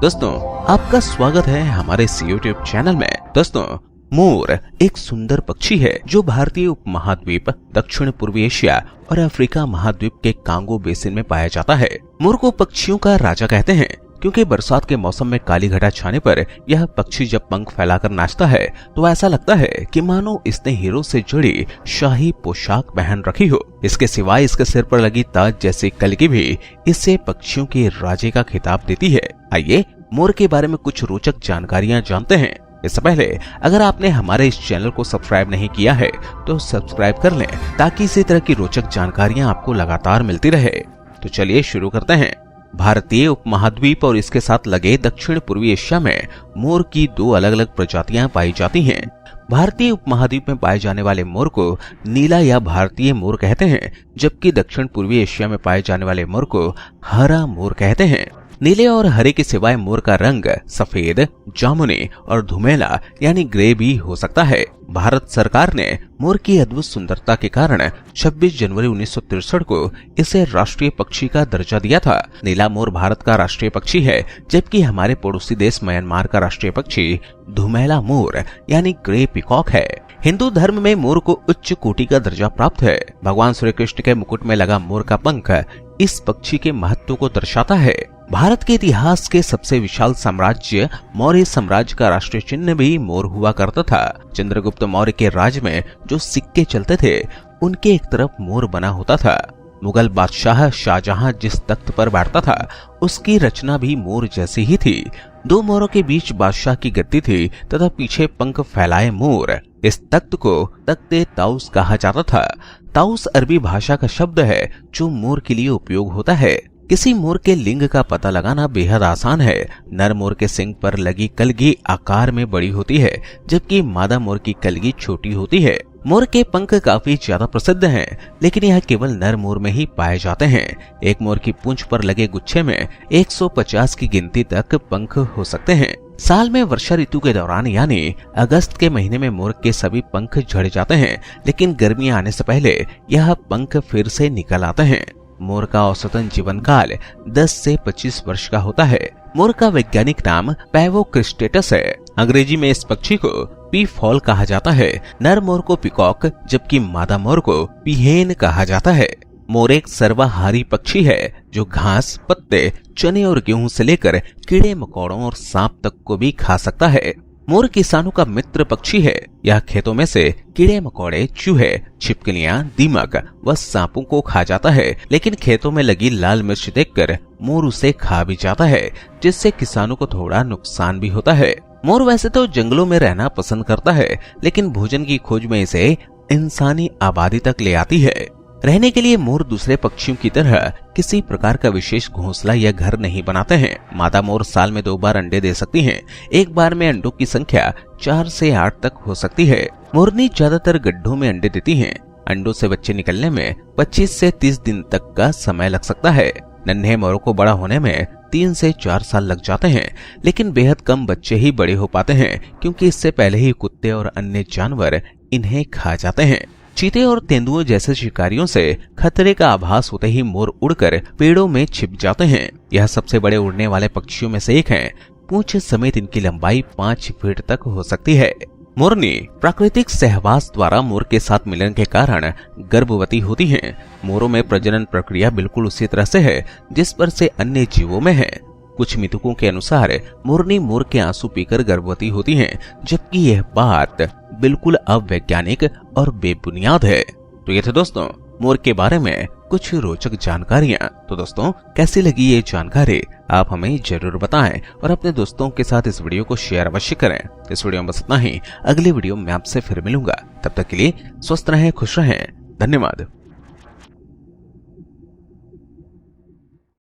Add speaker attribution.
Speaker 1: दोस्तों, आपका स्वागत है हमारे इस YouTube चैनल में। दोस्तों, मोर एक सुंदर पक्षी है जो भारतीय उपमहाद्वीप, दक्षिण पूर्वी एशिया और अफ्रीका महाद्वीप के कांगो बेसिन में पाया जाता है। मोर को पक्षियों का राजा कहते हैं क्योंकि बरसात के मौसम में काली घटा छाने पर यह पक्षी जब पंख फैलाकर नाचता है तो ऐसा लगता है कि मानो इसने हीरो से जुड़ी शाही पोशाक पहन रखी हो। इसके सिवाय इसके सिर पर लगी ताज जैसी कलगी भी इसे पक्षियों के राजे का खिताब देती है। आइए मोर के बारे में कुछ रोचक जानकारियां जानते हैं। इससे पहले अगर आपने हमारे इस चैनल को सब्सक्राइब नहीं किया है तो सब्सक्राइब कर लें ताकि इसी तरह की रोचक जानकारियां आपको लगातार मिलती रहे। तो चलिए शुरू करते हैं। भारतीय उपमहाद्वीप और इसके साथ लगे दक्षिण पूर्वी एशिया में मोर की दो अलग अलग प्रजातियां पाई जाती हैं। भारतीय उपमहाद्वीप में पाए जाने वाले मोर को नीला या भारतीय मोर कहते हैं, जबकि दक्षिण पूर्वी एशिया में पाए जाने वाले मोर को हरा मोर कहते हैं। नीले और हरे के सिवाय मोर का रंग सफेद, जामुनी और धुमेला यानी ग्रे भी हो सकता है। भारत सरकार ने मोर की अद्भुत सुंदरता के कारण 26 जनवरी 1963 को इसे राष्ट्रीय पक्षी का दर्जा दिया था। नीला मोर भारत का राष्ट्रीय पक्षी है, जबकि हमारे पड़ोसी देश म्यांमार का राष्ट्रीय पक्षी धुमेला मोर यानी ग्रे पीकॉक है। हिंदू धर्म में मोर को उच्च कोटि का दर्जा प्राप्त है। भगवान श्री कृष्ण के मुकुट में लगा मोर का पंख इस पक्षी के महत्व को दर्शाता है। भारत के इतिहास के सबसे विशाल साम्राज्य मौर्य साम्राज्य का राष्ट्रीय चिन्ह भी मोर हुआ करता था। चंद्रगुप्त मौर्य के राज में जो सिक्के चलते थे उनके एक तरफ मोर बना होता था। मुगल बादशाह शाहजहां जिस तख्त पर बैठता था उसकी रचना भी मोर जैसी ही थी। दो मोरों के बीच बादशाह की गद्दी थी तथा पीछे पंख फैलाए मोर। इस तख्त को तख्ते ताउस कहा जाता था। ताउस अरबी भाषा का शब्द है जो मोर के लिए उपयोग होता है। किसी मोर के लिंग का पता लगाना बेहद आसान है। नर मोर के सिंग पर लगी कलगी आकार में बड़ी होती है, जबकि मादा मोर की कलगी छोटी होती है। मोर के पंख काफी ज्यादा प्रसिद्ध हैं, लेकिन यह केवल नर मोर में ही पाए जाते हैं। एक मोर की पूंछ पर लगे गुच्छे में 150 की गिनती तक पंख हो सकते हैं। साल में वर्षा ऋतु के दौरान यानी अगस्त के महीने में मोर के सभी पंख झड़ जाते हैं, लेकिन गर्मी आने से पहले यह पंख फिर से निकल आते हैं। मोर का औसतन जीवन काल 10 से 25 वर्ष का होता है। मोर का वैज्ञानिक नाम पैवो क्रिस्टेटस है। अंग्रेजी में इस पक्षी को पी फॉल कहा जाता है। नर मोर को पिकॉक जबकि मादा मोर को पीहेन कहा जाता है। मोर एक सर्वाहारी पक्षी है जो घास, पत्ते, चने और गेहूं से लेकर कीड़े मकोड़ों और सांप तक को भी खा सकता है। मोर किसानों का मित्र पक्षी है। यह खेतों में से कीड़े मकोड़े, चूहे, छिपकलियां, दीमक व सांपों को खा जाता है, लेकिन खेतों में लगी लाल मिर्च देखकर मोर उसे खा भी जाता है, जिससे किसानों को थोड़ा नुकसान भी होता है। मोर वैसे तो जंगलों में रहना पसंद करता है, लेकिन भोजन की खोज में इसे इंसानी आबादी तक ले आती है। रहने के लिए मोर दूसरे पक्षियों की तरह किसी प्रकार का विशेष घोंसला या घर नहीं बनाते हैं। मादा मोर साल में 2 बार अंडे दे सकती हैं। एक बार में अंडों की संख्या 4 से 8 तक हो सकती है। मोरनी ज्यादातर गड्ढों में अंडे देती हैं। अंडों से बच्चे निकलने में 25 से 30 दिन तक का समय लग सकता है। नन्हे मोरों को बड़ा होने में 3 से 4 साल लग जाते हैं, लेकिन बेहद कम बच्चे ही बड़े हो पाते हैं क्योंकि इससे पहले ही कुत्ते और अन्य जानवर इन्हें खा जाते हैं। चीते और तेंदुओं जैसे शिकारियों से खतरे का आभास होते ही मोर उड़कर पेड़ों में छिप जाते हैं। यह सबसे बड़े उड़ने वाले पक्षियों में से एक है। पूंछ समेत इनकी लंबाई 5 फीट तक हो सकती है। मोरनी प्राकृतिक सहवास द्वारा मोर के साथ मिलन के कारण गर्भवती होती हैं। मोरों में प्रजनन प्रक्रिया बिल्कुल उसी तरह से है जिस पर से अन्य जीवों में है। कुछ मिथकों के अनुसार मोरनी मोर के आंसू पीकर गर्भवती होती हैं, जबकि यह बात बिल्कुल अवैज्ञानिक और बेबुनियाद है। तो ये थे दोस्तों मोर के बारे में कुछ रोचक जानकारियां। तो दोस्तों, कैसी लगी ये जानकारी आप हमें जरूर बताएं और अपने दोस्तों के साथ इस वीडियो को शेयर अवश्य करें। इस वीडियो में बस इतना ही। अगले वीडियो में आपसे फिर मिलूंगा। तब तक के लिए स्वस्थ रहें, खुश रहें। धन्यवाद।